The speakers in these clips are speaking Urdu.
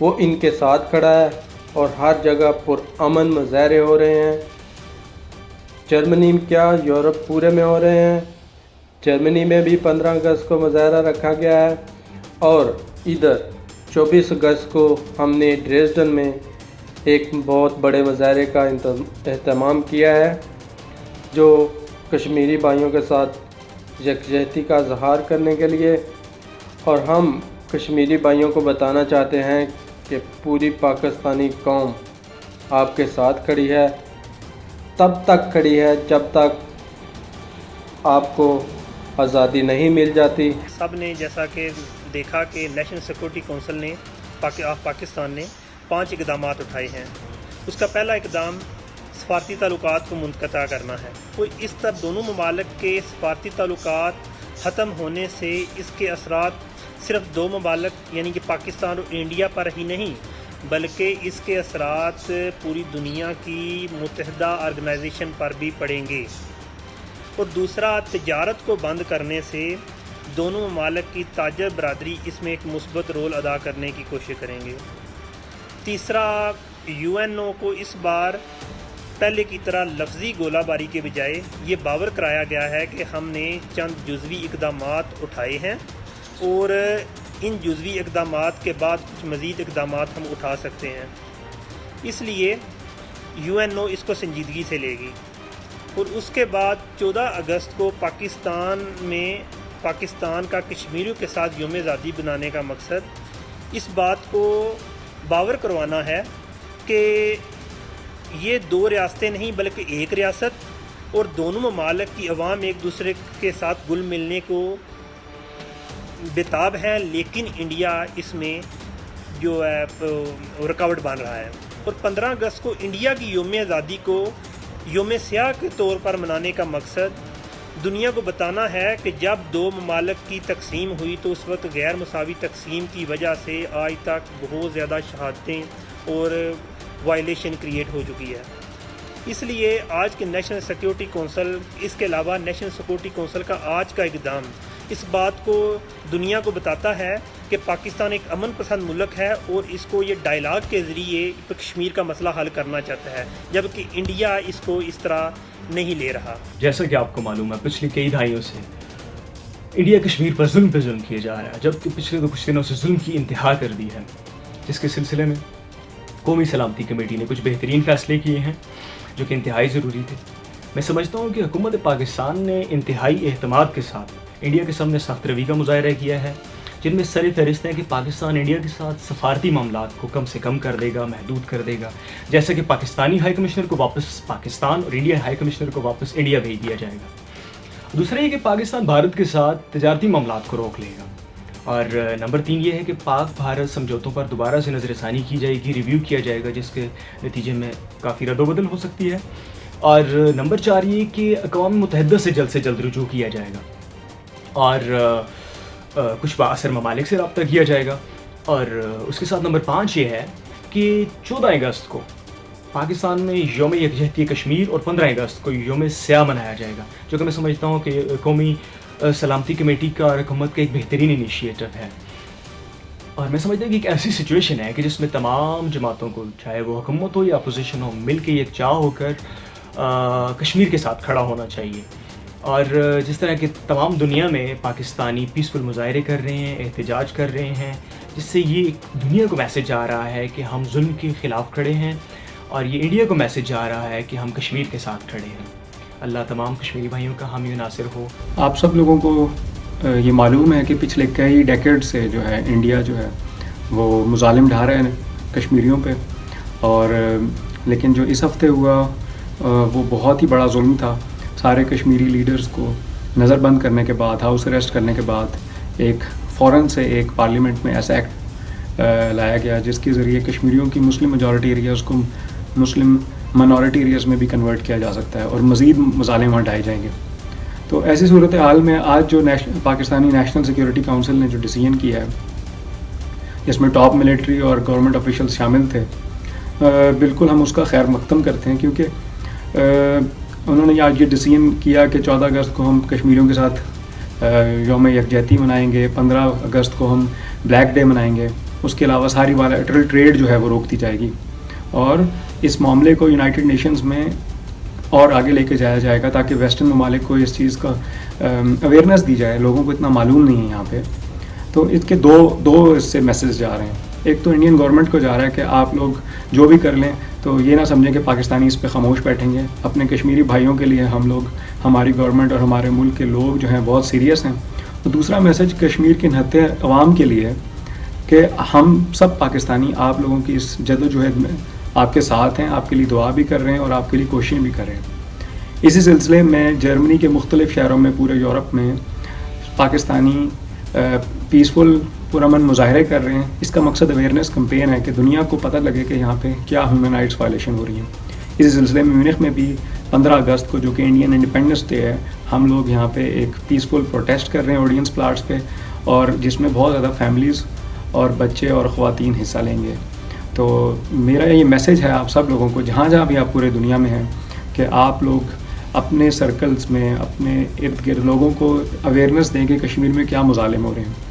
وہ ان کے ساتھ کھڑا ہے اور ہر جگہ پرامن مظاہرے ہو رہے ہیں. جرمنی میں کیا یورپ پورے میں ہو رہے ہیں. جرمنی میں بھی 15 اگست کو مظاہرہ رکھا گیا ہے اور ادھر 24 اگست کو ہم نے ڈریسڈن میں ایک بہت بڑے مظاہرے کا اہتمام کیا ہے جو کشمیری بھائیوں کے ساتھ یکجہتی کا اظہار کرنے کے لیے. اور ہم کشمیری بھائیوں کو بتانا چاہتے ہیں کہ پوری پاکستانی قوم آپ کے ساتھ کھڑی ہے، تب تک کھڑی ہے جب تک آپ کو آزادی نہیں مل جاتی. سب نے جیسا کہ دیکھا کہ نیشنل سیکورٹی کونسل نے پاکستان نے 5 اقدامات اٹھائے ہیں. اس کا پہلا اقدام سفارتی تعلقات کو منقطع کرنا ہے. وہ اس طرح دونوں ممالک کے سفارتی تعلقات ختم ہونے سے اس کے اثرات صرف 2 ممالک یعنی کہ پاکستان اور انڈیا پر ہی نہیں بلکہ اس کے اثرات پوری دنیا کی متحدہ آرگنائزیشن پر بھی پڑیں گے. اور دوسرا، تجارت کو بند کرنے سے دونوں ممالک کی تاجر برادری اس میں ایک مثبت رول ادا کرنے کی کوشش کریں گے. تیسرا، UNO کو اس بار پہلے کی طرح لفظی گولہ باری کے بجائے یہ باور کرایا گیا ہے کہ ہم نے چند جزوی اقدامات اٹھائے ہیں اور ان جزوی اقدامات کے بعد کچھ مزید اقدامات ہم اٹھا سکتے ہیں. اس لیے UNO اس کو سنجیدگی سے لے گی. اور اس کے بعد 14 اگست کو پاکستان کا کشمیریوں کے ساتھ یوم آزادی بنانے کا مقصد اس بات کو باور کروانا ہے کہ یہ 2 ریاستیں نہیں بلکہ ایک ریاست اور دونوں ممالک کی عوام ایک دوسرے کے ساتھ گل ملنے کو بےتاب ہے، لیکن انڈیا اس میں جو ہے رکاوٹ بن رہا ہے. اور 15 اگست کو انڈیا کی یوم آزادی کو یوم سیاہ کے طور پر منانے کا مقصد دنیا کو بتانا ہے کہ جب 2 ممالک کی تقسیم ہوئی تو اس وقت غیر مساوی تقسیم کی وجہ سے آج تک بہت زیادہ شہادتیں اور وائلیشن کریٹ ہو چکی ہے. اس لیے آج کے نیشنل سیکورٹی کونسل، اس کے علاوہ نیشنل سیکورٹی کونسل کا آج کا اقدام اس بات کو دنیا کو بتاتا ہے کہ پاکستان ایک امن پسند ملک ہے اور اس کو یہ ڈائلاگ کے ذریعے کشمیر کا مسئلہ حل کرنا چاہتا ہے، جبکہ انڈیا اس کو اس طرح نہیں لے رہا. جیسا کہ آپ کو معلوم ہے پچھلی کئی دہائیوں سے انڈیا کشمیر پر ظلم پہ ظلم کیا جا رہا ہے، جبکہ پچھلے کچھ دنوں سے ظلم کی انتہا کر دی ہے، جس کے سلسلے میں قومی سلامتی کمیٹی نے کچھ بہترین فیصلے کیے ہیں جو کہ انتہائی ضروری تھے. میں سمجھتا ہوں کہ حکومت پاکستان نے انتہائی اہتمام کے ساتھ انڈیا کے سامنے سخت روی کا مظاہرہ کیا ہے، جن میں سر فہرست ہے کہ پاکستان انڈیا کے ساتھ سفارتی معاملات کو کم سے کم کر دے گا، محدود کر دے گا، جیسا کہ پاکستانی ہائی کمشنر کو واپس پاکستان اور انڈیا ہائی کمشنر کو واپس انڈیا بھیج دیا جائے گا. دوسرا یہ کہ پاکستان بھارت کے ساتھ تجارتی معاملات کو روک لے گا. اور نمبر 3 یہ ہے کہ پاک بھارت سمجھوتوں پر دوبارہ سے نظر ثانی کی جائے گی، ریویو کیا جائے گا، جس کے نتیجے میں کافی رد و بدل ہو سکتی ہے. اور نمبر 4 یہ کہ اقوام متحدہ سے جلد رجوع کیا جائے گا اور کچھ بااثر ممالک سے رابطہ کیا جائے گا. اور اس کے ساتھ نمبر 5 یہ ہے کہ 14 اگست کو پاکستان میں یوم یکجہتی کشمیر اور 15 اگست کو یوم سیاہ منایا جائے گا، جو کہ میں سمجھتا ہوں کہ قومی سلامتی کمیٹی کا اور حکومت کا ایک بہترین انیشیٹو ہے. اور میں سمجھتا ہوں کہ ایک ایسی سچویشن ہے کہ جس میں تمام جماعتوں کو، چاہے وہ حکومت ہو یا اپوزیشن ہو، مل کے یکجا ہو کر کشمیر کے ساتھ کھڑا ہونا چاہیے. اور جس طرح کہ تمام دنیا میں پاکستانی پیسفل مظاہرے کر رہے ہیں، احتجاج کر رہے ہیں، جس سے یہ دنیا کو میسج آ رہا ہے کہ ہم ظلم کے خلاف کھڑے ہیں، اور یہ انڈیا کو میسج آ رہا ہے کہ ہم کشمیر کے ساتھ کھڑے ہیں. اللہ تمام کشمیری بھائیوں کا حامی و ناصر ہو. آپ سب لوگوں کو یہ معلوم ہے کہ پچھلے کئی ڈیکیڈ سے جو ہے انڈیا جو ہے وہ مظالم ڈھا رہے ہیں کشمیریوں پہ، اور لیکن جو اس ہفتے ہوا وہ بہت ہی بڑا ظلم تھا. سارے کشمیری لیڈرز کو نظر بند کرنے کے بعد، ہاؤس اریسٹ کرنے کے بعد، ایک فوراً سے ایک پارلیمنٹ میں ایسا ایکٹ لایا گیا جس کے ذریعے کشمیریوں کی مسلم میجورٹی ایریاز کو مسلم منورٹی ایریاز میں بھی کنورٹ کیا جا سکتا ہے اور مزید مظالم ہٹائے جائیں گے. تو ایسی صورتحال میں آج جو پاکستانی نیشنل سیکورٹی کونسل نے جو ڈیسیژن کیا ہے، جس میں ٹاپ ملٹری اور گورنمنٹ آفیشلز شامل تھے، بالکل ہم اس کا خیر مقدم کرتے ہیں، کیونکہ انہوں نے آج یہ ڈیسیژن کیا کہ 14 اگست کو ہم کشمیریوں کے ساتھ یوم یکجہتی منائیں گے، 15 اگست کو ہم بلیک ڈے منائیں گے. اس کے علاوہ ساری بائیلیٹرل ٹریڈ جو ہے وہ روک دی جائے گی، اور اس معاملے کو یونائٹڈ نیشنز میں اور آگے لے کے جایا جائے گا تاکہ ویسٹرن ممالک کو اس چیز کا اویئرنیس دی جائے. لوگوں کو اتنا معلوم نہیں ہے یہاں پہ. تو اس کے دو اس سے میسیج جا رہے ہیں. ایک تو انڈین گورنمنٹ کو جا رہا ہے کہ آپ لوگ جو بھی کر لیں تو یہ نہ سمجھیں کہ پاکستانی اس پہ خاموش بیٹھیں گے. اپنے کشمیری بھائیوں کے لیے ہم لوگ، ہماری گورنمنٹ اور ہمارے ملک کے لوگ جو ہیں بہت سیریس ہیں. اور دوسرا میسیج کشمیر کے نہتے عوام کے لیے ہے کہ ہم سب پاکستانی آپ لوگوں کی اس جدوجہد میں آپ کے ساتھ ہیں، آپ کے لیے دعا بھی کر رہے ہیں اور آپ کے لیے کوششیں بھی کر رہے ہیں. اسی سلسلے میں جرمنی کے مختلف شہروں میں پورے یورپ میں پاکستانی پیسفل پرامن مظاہرے کر رہے ہیں. اس کا مقصد اویئرنیس کمپین ہے کہ دنیا کو پتہ لگے کہ یہاں پہ کیا ہیومن رائٹس وائلیشن ہو رہی ہیں. اسی سلسلے میں میونخ میں بھی 15 اگست کو جو کہ انڈین انڈیپینڈنس ڈے ہے، ہم لوگ یہاں پہ ایک پیسفل پروٹیسٹ کر رہے ہیں آڈینس پلاٹس پہ، اور جس میں بہت زیادہ فیملیز اور بچے اور خواتین حصہ لیں گے. تو میرا یہ میسیج ہے آپ سب لوگوں کو جہاں جہاں بھی آپ پورے دنیا میں ہیں کہ آپ لوگ اپنے سرکلز میں، اپنے ارد گرد لوگوں کو اویئرنیس دیں کہ کشمیر میں کیا مظالم ہو رہے ہیں.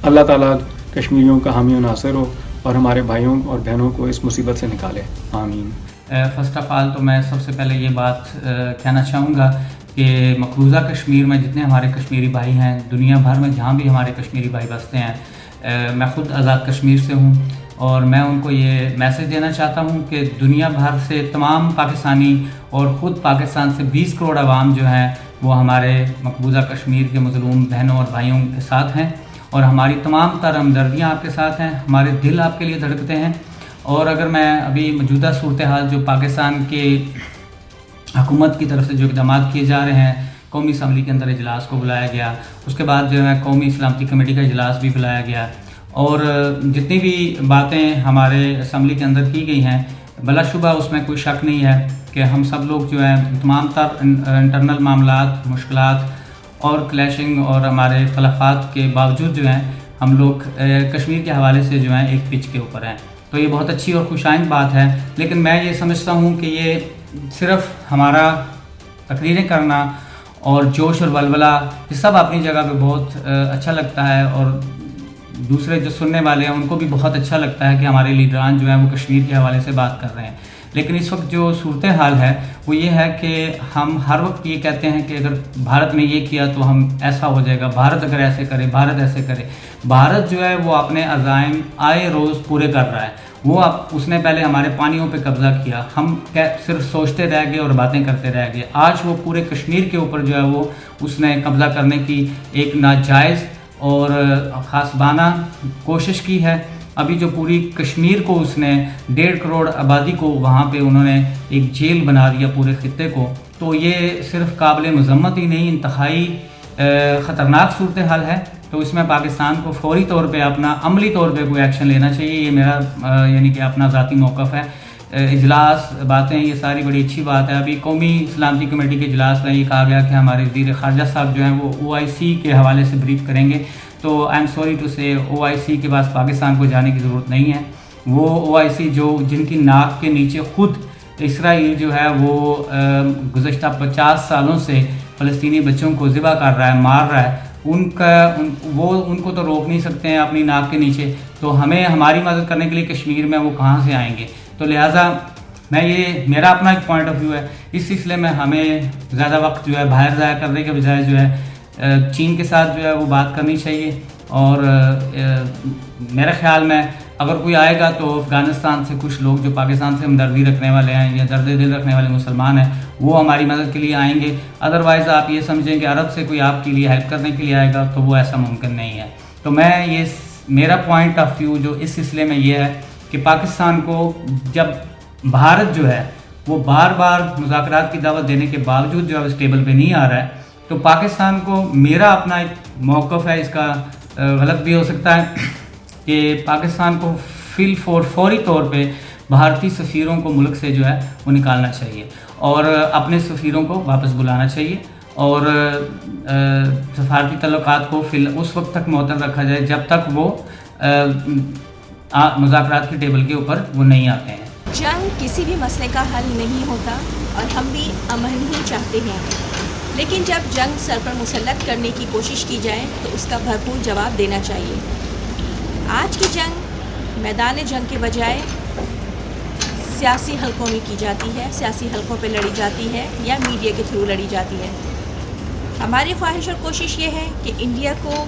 اللہ تعالیٰ کشمیریوں کا حامی و ناصر ہو اور ہمارے بھائیوں اور بہنوں کو اس مصیبت سے نکالے. آمین. فرسٹ آف آل تو میں سب سے پہلے یہ بات کہنا چاہوں گا کہ مقبوضہ کشمیر میں جتنے ہمارے کشمیری بھائی ہیں، دنیا بھر میں جہاں بھی ہمارے کشمیری بھائی بستے ہیں، میں خود آزاد کشمیر سے ہوں، اور میں ان کو یہ میسیج دینا چاہتا ہوں کہ دنیا بھر سے تمام پاکستانی اور خود پاکستان سے 20 کروڑ عوام جو ہیں وہ ہمارے مقبوضہ کشمیر کے مظلوم بہنوں اور بھائیوں کے ساتھ ہیں، اور ہماری تمام تر ہمدردیاں آپ کے ساتھ ہیں. ہمارے دل آپ کے لیے دھڑکتے ہیں. اور اگر میں ابھی موجودہ صورتحال جو پاکستان کے حکومت کی طرف سے جو اقدامات کیے جا رہے ہیں، قومی اسمبلی کے اندر اجلاس کو بلایا گیا، اس کے بعد جو ہے قومی سلامتی کمیٹی کا اجلاس بھی بلایا گیا، اور جتنی بھی باتیں ہمارے اسمبلی کے اندر کی گئی ہیں، بلا شبہ اس میں کوئی شک نہیں ہے کہ ہم سب لوگ جو ہیں تمام تر انٹرنل معاملات، مشکلات اور کلیشنگ اور ہمارے اختلافات کے باوجود جو ہیں ہم لوگ کشمیر کے حوالے سے جو ہیں ایک پچ کے اوپر ہیں. تو یہ بہت اچھی اور خوشائند بات ہے. لیکن میں یہ سمجھتا ہوں کہ یہ صرف ہمارا تقریریں کرنا اور جوش اور ولولہ یہ سب اپنی جگہ پہ بہت اچھا لگتا ہے، اور دوسرے جو سننے والے ہیں ان کو بھی بہت اچھا لگتا ہے کہ ہمارے لیڈران جو ہیں وہ کشمیر کے حوالے سے بات کر رہے ہیں. لیکن اس وقت جو صورتحال ہے وہ یہ ہے کہ ہم ہر وقت یہ کہتے ہیں کہ اگر بھارت نے یہ کیا تو ہم ایسا ہو جائے گا، بھارت اگر ایسے کرے، بھارت ایسے کرے. بھارت جو ہے وہ اپنے عزائم آئے روز پورے کر رہا ہے. وہ اس نے پہلے ہمارے پانیوں پہ قبضہ کیا، ہم صرف سوچتے رہ گئے اور باتیں کرتے رہ گئے. آج وہ پورے کشمیر کے اوپر جو ہے وہ اس نے قبضہ کرنے کی ایک ناجائز اور خاصبانہ کوشش کی ہے. ابھی جو پوری کشمیر کو اس نے 1.5 کروڑ آبادی کو وہاں پہ انہوں نے ایک جیل بنا دیا پورے خطے کو. تو یہ صرف قابل مذمت ہی نہیں، انتہائی خطرناک صورتحال ہے. تو اس میں پاکستان کو فوری طور پہ اپنا عملی طور پہ کوئی ایکشن لینا چاہیے. یہ میرا یعنی کہ اپنا ذاتی موقف ہے. اجلاس، باتیں، یہ ساری بڑی اچھی بات ہے. ابھی قومی سلامتی کمیٹی کے اجلاس میں یہ کہا گیا کہ ہمارے وزیر خارجہ صاحب جو ہیں وہ OIC کے حوالے سے بریف کریں گے. تو آئی ایم سوری ٹو سے OIC کے پاس پاکستان کو جانے کی ضرورت نہیں ہے. وہ OIC جن کی ناک کے نیچے خود اسرائیل جو ہے وہ گزشتہ 50 سالوں سے فلسطینی بچوں کو ذبح کر رہا ہے، مار رہا ہے، ان کو تو روک نہیں سکتے ہیں اپنی ناک کے نیچے. تو ہمیں ہماری مدد کرنے کے لیے کشمیر میں وہ کہاں سے آئیں گے؟ تو لہٰذا میرا اپنا ایک پوائنٹ آف ویو ہے. اس سلسلے میں ہمیں زیادہ وقت جو ہے باہر ضائع کرنے کے بجائے جو ہے چین کے ساتھ جو ہے وہ بات کرنی چاہیے. اور میرے خیال میں اگر کوئی آئے گا تو افغانستان سے کچھ لوگ جو پاکستان سے ہمدردی رکھنے والے ہیں یا درد دل رکھنے والے مسلمان ہیں وہ ہماری مدد کے لیے آئیں گے. ادروائز آپ یہ سمجھیں کہ عرب سے کوئی آپ کے لیے ہیلپ کرنے کے لیے آئے گا تو وہ ایسا ممکن نہیں ہے. تو میرا پوائنٹ آف ویو جو اس سلسلے میں یہ ہے کہ پاکستان کو جب بھارت جو ہے وہ بار بار مذاکرات کی دعوت دینے کے باوجود جو ہے اس ٹیبل پہ نہیں آ رہا ہے، تو پاکستان کو، میرا اپنا ایک موقف ہے، اس کا غلط بھی ہو سکتا ہے، کہ پاکستان کو فوری طور پہ بھارتی سفیروں کو ملک سے جو ہے وہ نکالنا چاہیے اور اپنے سفیروں کو واپس بلانا چاہیے، اور سفارتی تعلقات کو اس وقت تک معطل رکھا جائے جب تک وہ مذاکرات کے ٹیبل کے اوپر وہ نہیں آتے ہیں. جنگ کسی بھی مسئلے کا حل نہیں ہوتا اور ہم بھی امن ہی چاہتے ہیں، لیکن جب جنگ سر پر مسلط کرنے کی کوشش کی جائے تو اس کا بھرپور جواب دینا چاہیے. آج کی جنگ میدان جنگ کے بجائے سیاسی حلقوں میں کی جاتی ہے، سیاسی حلقوں پہ لڑی جاتی ہے یا میڈیا کے تھرو لڑی جاتی ہے۔ ہماری خواہش اور کوشش یہ ہے کہ انڈیا کو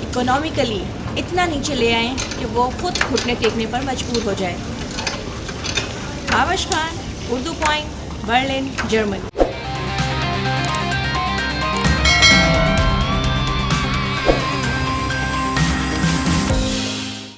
اکنامکلی اتنا نیچے لے آئیں کہ وہ خود گھٹنے ٹیکنے پر مجبور ہو جائے۔ آوش خان، اردو پوائنٹ، برلن، جرمنی۔